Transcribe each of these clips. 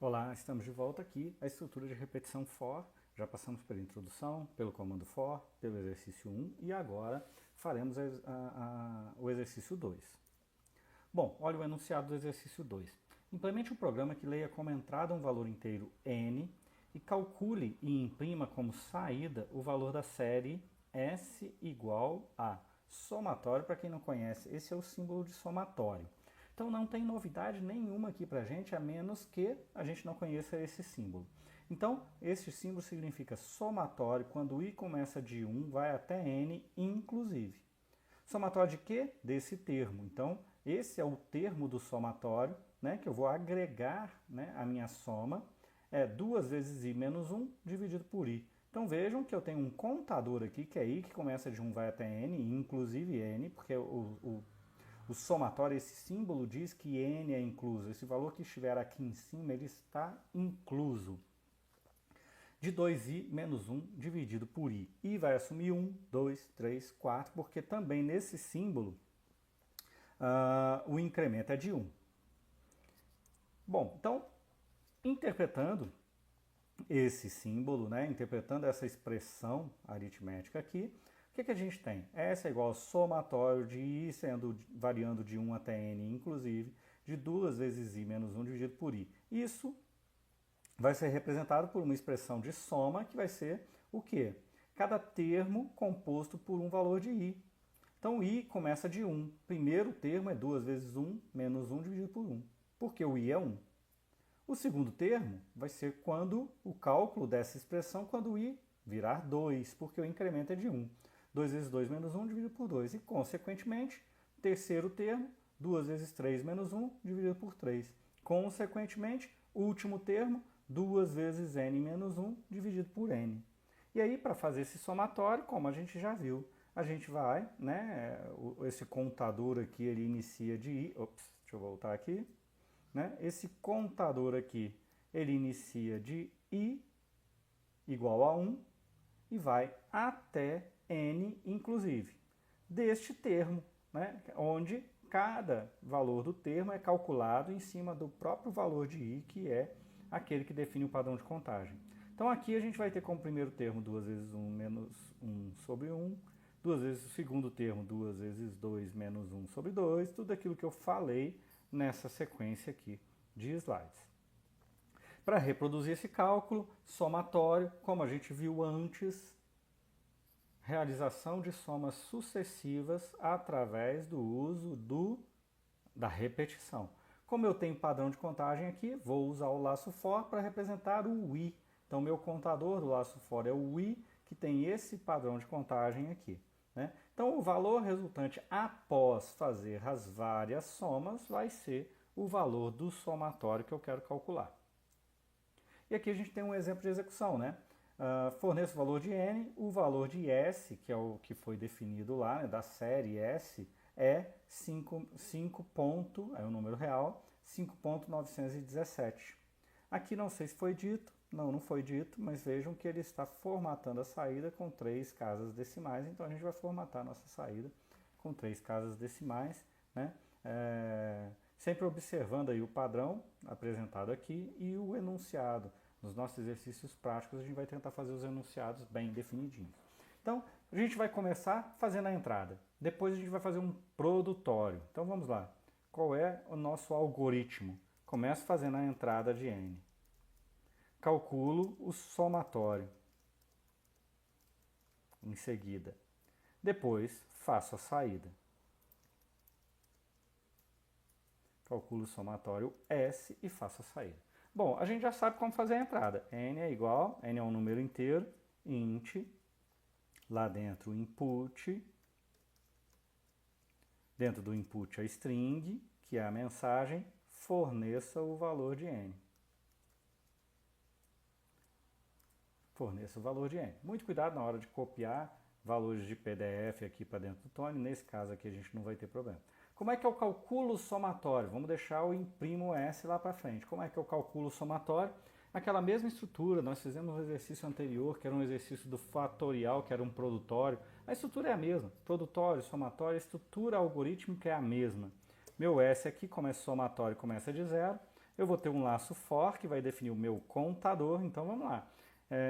Olá, estamos de volta aqui. A estrutura de repetição for. Já passamos pela introdução, pelo comando for, pelo exercício 1 e agora faremos o exercício 2. Bom, olha o enunciado do exercício 2. Implemente um programa que leia como entrada um valor inteiro n e calcule e imprima como saída o valor da série S igual a somatório. Para quem não conhece, esse é o símbolo de somatório. Então não tem novidade nenhuma aqui para a gente, a menos que a gente não conheça esse símbolo. Então, esse símbolo significa somatório quando o i começa de 1, vai até n, inclusive. Somatório de quê? Desse termo. Então, esse é o termo do somatório, né, que eu vou agregar, né, a minha soma, 2 vezes i menos 1 dividido por i. Então vejam que eu tenho um contador aqui, que é i, que começa de 1 vai até n, inclusive n, porque o somatório, esse símbolo diz que n é incluso. Esse valor que estiver aqui em cima, ele está incluso. De 2i menos 1 dividido por i. I vai assumir 1, 2, 3, 4, porque também nesse símbolo o incremento é de 1. Bom, então, interpretando esse símbolo, né, interpretando essa expressão aritmética aqui, o que a gente tem? S é igual ao somatório de i, variando de 1 até n, inclusive, de 2 vezes i menos 1 dividido por i. Isso vai ser representado por uma expressão de soma, que vai ser o quê? Cada termo composto por um valor de i. Então, i começa de 1. Primeiro termo é 2 vezes 1 menos 1 dividido por 1, porque o i é 1. O segundo termo vai ser quando o cálculo dessa expressão, quando o i virar 2, porque o incremento é de 1. 2 vezes 2 menos 1 dividido por 2. E, consequentemente, terceiro termo, 2 vezes 3 menos 1 dividido por 3. Consequentemente, último termo, 2 vezes n menos 1 dividido por n. E aí, para fazer esse somatório, como a gente já viu, a gente vai, né, esse contador aqui, ele inicia de i, deixa eu voltar aqui, né, esse contador aqui, ele inicia de i igual a 1 e vai até n, inclusive, deste termo, né, onde cada valor do termo é calculado em cima do próprio valor de i, que é aquele que define o padrão de contagem. Então aqui a gente vai ter como primeiro termo 2 vezes 1 menos 1 sobre 1, 2 vezes o segundo termo 2 vezes 2 menos 1 sobre 2, tudo aquilo que eu falei nessa sequência aqui de slides. Para reproduzir esse cálculo, somatório, como a gente viu antes, realização de somas sucessivas através do uso da repetição. Como eu tenho padrão de contagem aqui, vou usar o laço for para representar o i. Então, meu contador do laço for é o i, que tem esse padrão de contagem aqui, né? Então, o valor resultante após fazer as várias somas vai ser o valor do somatório que eu quero calcular. E aqui a gente tem um exemplo de execução, né? Forneço o valor de n, o valor de S, que é o que foi definido lá, né, da série S, é 5 é o número real, 5.917. Aqui não sei se foi dito, não foi dito, mas vejam que ele está formatando a saída com 3 casas decimais, então a gente vai formatar a nossa saída com 3 casas decimais, né? Sempre observando aí o padrão apresentado aqui e o enunciado. Nos nossos exercícios práticos a gente vai tentar fazer os enunciados bem definidinhos. Então, a gente vai começar fazendo a entrada. Depois a gente vai fazer um produtório. Então vamos lá. Qual é o nosso algoritmo? Começo fazendo a entrada de n. Calculo o somatório em seguida. Depois faço a saída. Calculo o somatório S e faço a saída. Bom, a gente já sabe como fazer a entrada. N é igual, N é um número inteiro, int, lá dentro o input, dentro do input a string, que é a mensagem, forneça o valor de N. Forneça o valor de N. Muito cuidado na hora de copiar valores de PDF aqui para dentro do Tony, nesse caso aqui a gente não vai ter problema. Como é que eu calculo o somatório? Vamos deixar o imprimo S lá para frente. Como é que eu calculo o somatório? Aquela mesma estrutura, nós fizemos um exercício anterior, que era um exercício do fatorial, que era um produtório. A estrutura é a mesma. Produtório, somatório, a estrutura algorítmica é a mesma. Meu S aqui, como é somatório, começa de 0. Eu vou ter um laço for que vai definir o meu contador, então vamos lá.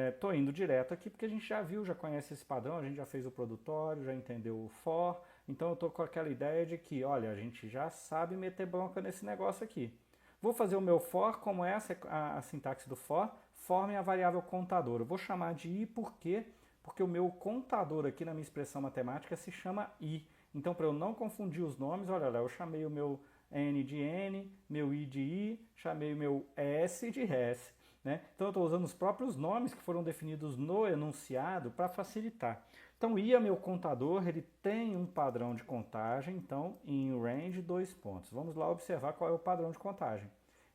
Estou indo direto aqui porque a gente já viu, já conhece esse padrão, a gente já fez o produtório, já entendeu o for, então eu estou com aquela ideia de que, olha, a gente já sabe meter bronca nesse negócio aqui. Vou fazer o meu for, como essa é a sintaxe do for, for minha variável contador. Eu vou chamar de i por quê? Porque o meu contador aqui na minha expressão matemática se chama i. Então, para eu não confundir os nomes, olha lá, eu chamei o meu n de n, meu i de i, chamei o meu s de s. Né? Então, eu estou usando os próprios nomes que foram definidos no enunciado para facilitar. Então, i é meu contador, ele tem um padrão de contagem, então, em range, 2 pontos. Vamos lá observar qual é o padrão de contagem.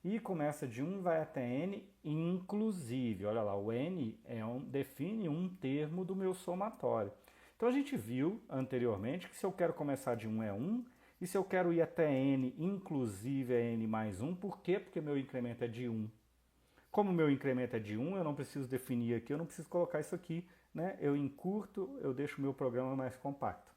I começa de 1, vai até n, inclusive. Olha lá, o n define um termo do meu somatório. Então, a gente viu anteriormente que se eu quero começar de 1 é 1, e se eu quero ir até n, inclusive é n mais 1, por quê? Porque meu incremento é de 1. Como o meu incremento é de 1, eu não preciso definir aqui, eu não preciso colocar isso aqui, né? Eu encurto, eu deixo o meu programa mais compacto.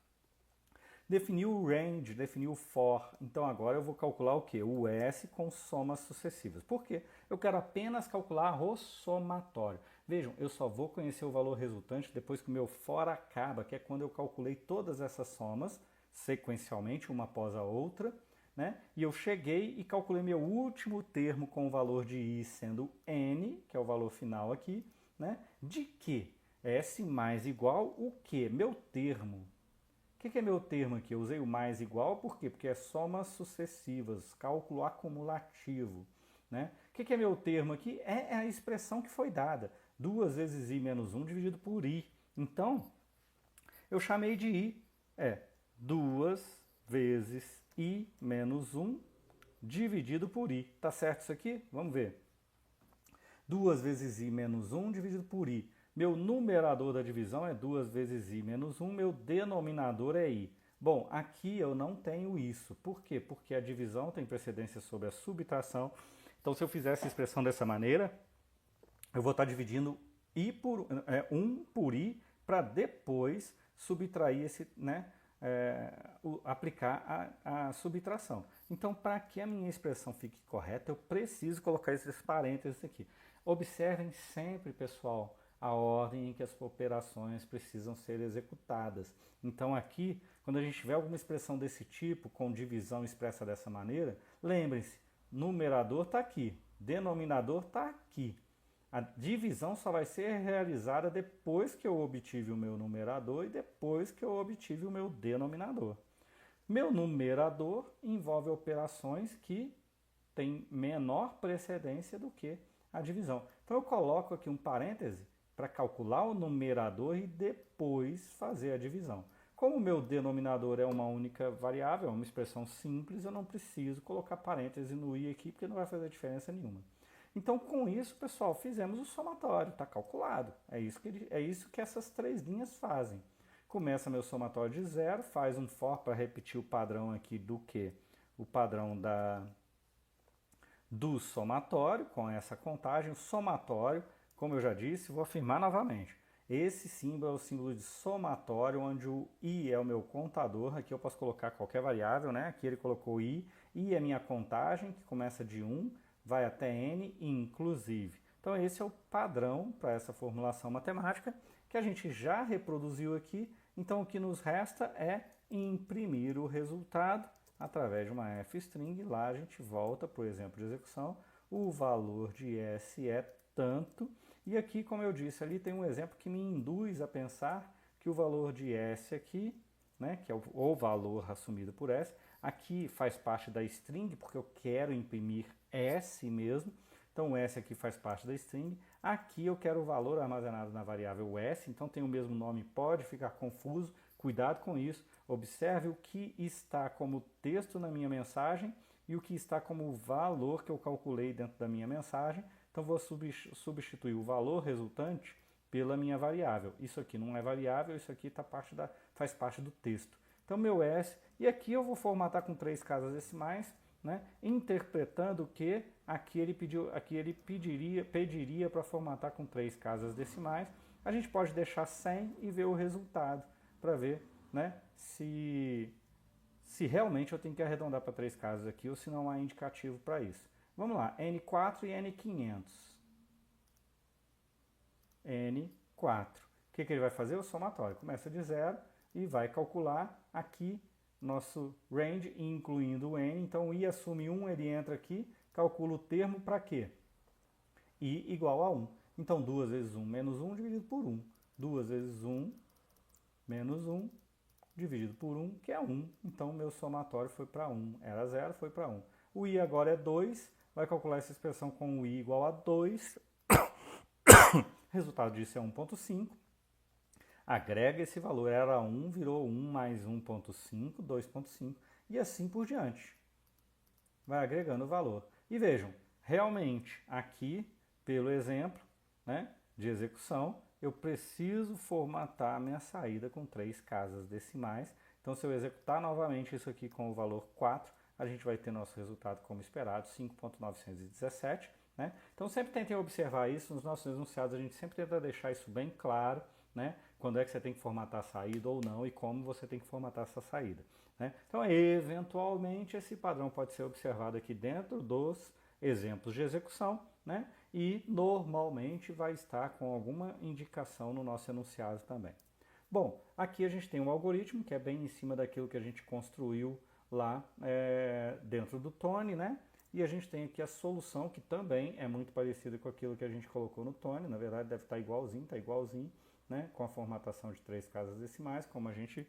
Definiu o range, definiu o for, então agora eu vou calcular o quê? O S com somas sucessivas. Por quê? Eu quero apenas calcular o somatório. Vejam, eu só vou conhecer o valor resultante depois que o meu for acaba, que é quando eu calculei todas essas somas, sequencialmente, uma após a outra, né? E eu cheguei e calculei meu último termo com o valor de i sendo n, que é o valor final aqui, né? De que? S mais igual o quê? Meu termo. O que é meu termo aqui? Eu usei o mais igual, por quê? Porque é somas sucessivas, cálculo acumulativo. Né? O que é meu termo aqui? É a expressão que foi dada. 2 vezes i menos 1 dividido por i. Então, eu chamei de i. 2 vezes i menos 1 dividido por i. Tá certo isso aqui? Vamos ver. 2 vezes i menos 1 dividido por i. Meu numerador da divisão é 2 vezes i menos 1, meu denominador é i. Bom, aqui eu não tenho isso. Por quê? Porque a divisão tem precedência sobre a subtração. Então, se eu fizer essa expressão dessa maneira, eu vou estar dividindo 1 por i para depois subtrair esse, né, aplicar a subtração. Então, para que a minha expressão fique correta, eu preciso colocar esses parênteses aqui. Observem sempre, pessoal, a ordem em que as operações precisam ser executadas. Então aqui, quando a gente tiver alguma expressão desse tipo, com divisão expressa dessa maneira, lembrem-se, numerador está aqui, denominador está aqui. A divisão só vai ser realizada depois que eu obtive o meu numerador e depois que eu obtive o meu denominador. Meu numerador envolve operações que têm menor precedência do que a divisão. Então eu coloco aqui um parêntese para calcular o numerador e depois fazer a divisão. Como o meu denominador é uma única variável, é uma expressão simples, eu não preciso colocar parêntese no i aqui, porque não vai fazer diferença nenhuma. Então, com isso, pessoal, fizemos o somatório, está calculado. É isso que essas 3 linhas fazem. Começa meu somatório de 0, faz um for para repetir o padrão aqui do quê? O padrão do somatório, com essa contagem, o somatório. Como eu já disse, vou afirmar novamente. Esse símbolo é o símbolo de somatório, onde o i é o meu contador. Aqui eu posso colocar qualquer variável, né? Aqui ele colocou i. I é minha contagem, que começa de 1, vai até n, inclusive. Então esse é o padrão para essa formulação matemática, que a gente já reproduziu aqui. Então o que nos resta é imprimir o resultado através de uma f-string. Lá a gente volta para o exemplo de execução. O valor de s é tanto. E aqui, como eu disse, ali tem um exemplo que me induz a pensar que o valor de S aqui, né, que é o valor assumido por S, aqui faz parte da string, porque eu quero imprimir S mesmo. Então, o S aqui faz parte da string. Aqui eu quero o valor armazenado na variável S, então tem o mesmo nome, pode ficar confuso. Cuidado com isso. Observe o que está como texto na minha mensagem e o que está como valor que eu calculei dentro da minha mensagem. Então, vou substituir o valor resultante pela minha variável. Isso aqui não é variável, isso aqui faz parte do texto. Então, meu S, e aqui eu vou formatar com 3 casas decimais, né, interpretando que aqui ele pediria para formatar com 3 casas decimais. A gente pode deixar 100 e ver o resultado, para ver, né, se realmente eu tenho que arredondar para 3 casas aqui ou se não há indicativo para isso. Vamos lá, N4 e N500. N4. O que ele vai fazer? O somatório. Começa de 0 e vai calcular aqui nosso range, incluindo o N. Então, o I assume 1, ele entra aqui, calcula o termo para quê? I igual a 1. Então, 2 vezes 1 menos 1 dividido por 1. 2 vezes 1 menos 1 dividido por 1, que é 1. Então, meu somatório foi para 1. Era 0, foi para 1. O I agora é 2. Vai calcular essa expressão com o I igual a 2. Resultado disso é 1,5. Agrega esse valor, era 1, virou 1 mais 1,5, 2,5 e assim por diante. Vai agregando o valor. E vejam, realmente aqui, pelo exemplo, né, de execução, eu preciso formatar a minha saída com 3 casas decimais. Então, se eu executar novamente isso aqui com o valor 4, a gente vai ter nosso resultado como esperado, 5.917. Né? Então, sempre tentem observar isso. Nos nossos enunciados, a gente sempre tenta deixar isso bem claro, né? Quando é que você tem que formatar a saída ou não e como você tem que formatar essa saída. Né? Então, eventualmente, esse padrão pode ser observado aqui dentro dos exemplos de execução, né? E normalmente vai estar com alguma indicação no nosso enunciado também. Bom, aqui a gente tem um algoritmo que é bem em cima daquilo que a gente construiu lá dentro do Tony, né? E a gente tem aqui a solução, que também é muito parecida com aquilo que a gente colocou no Tony. Na verdade, deve estar igualzinho, né? Com a formatação de 3 casas decimais, como a gente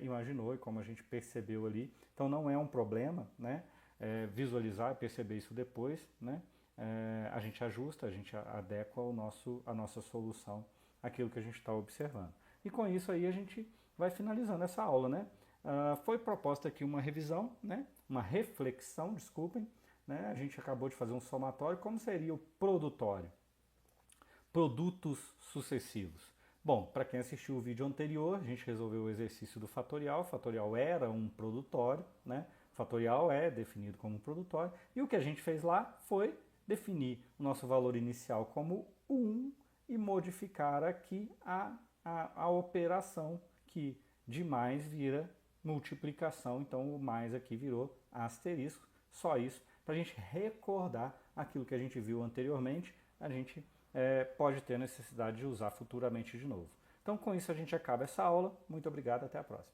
imaginou e como a gente percebeu ali. Então, não é um problema, né? Visualizar e perceber isso depois, né? A gente ajusta, a gente adequa a nossa solução àquilo que a gente está observando. E com isso aí a gente vai finalizando essa aula, né? Foi proposta aqui uma revisão, né? Uma reflexão, desculpem, né? A gente acabou de fazer um somatório. Como seria o produtório? Produtos sucessivos. Bom, para quem assistiu o vídeo anterior, a gente resolveu o exercício do fatorial. O fatorial era um produtório, né? O fatorial é definido como um produtório. E o que a gente fez lá foi definir o nosso valor inicial como 1 e modificar aqui a operação que de mais vira multiplicação. Então, o mais aqui virou asterisco. Só isso, para a gente recordar aquilo que a gente viu anteriormente, a gente pode ter necessidade de usar futuramente de novo. Então, com isso a gente acaba essa aula. Muito obrigado, até a próxima.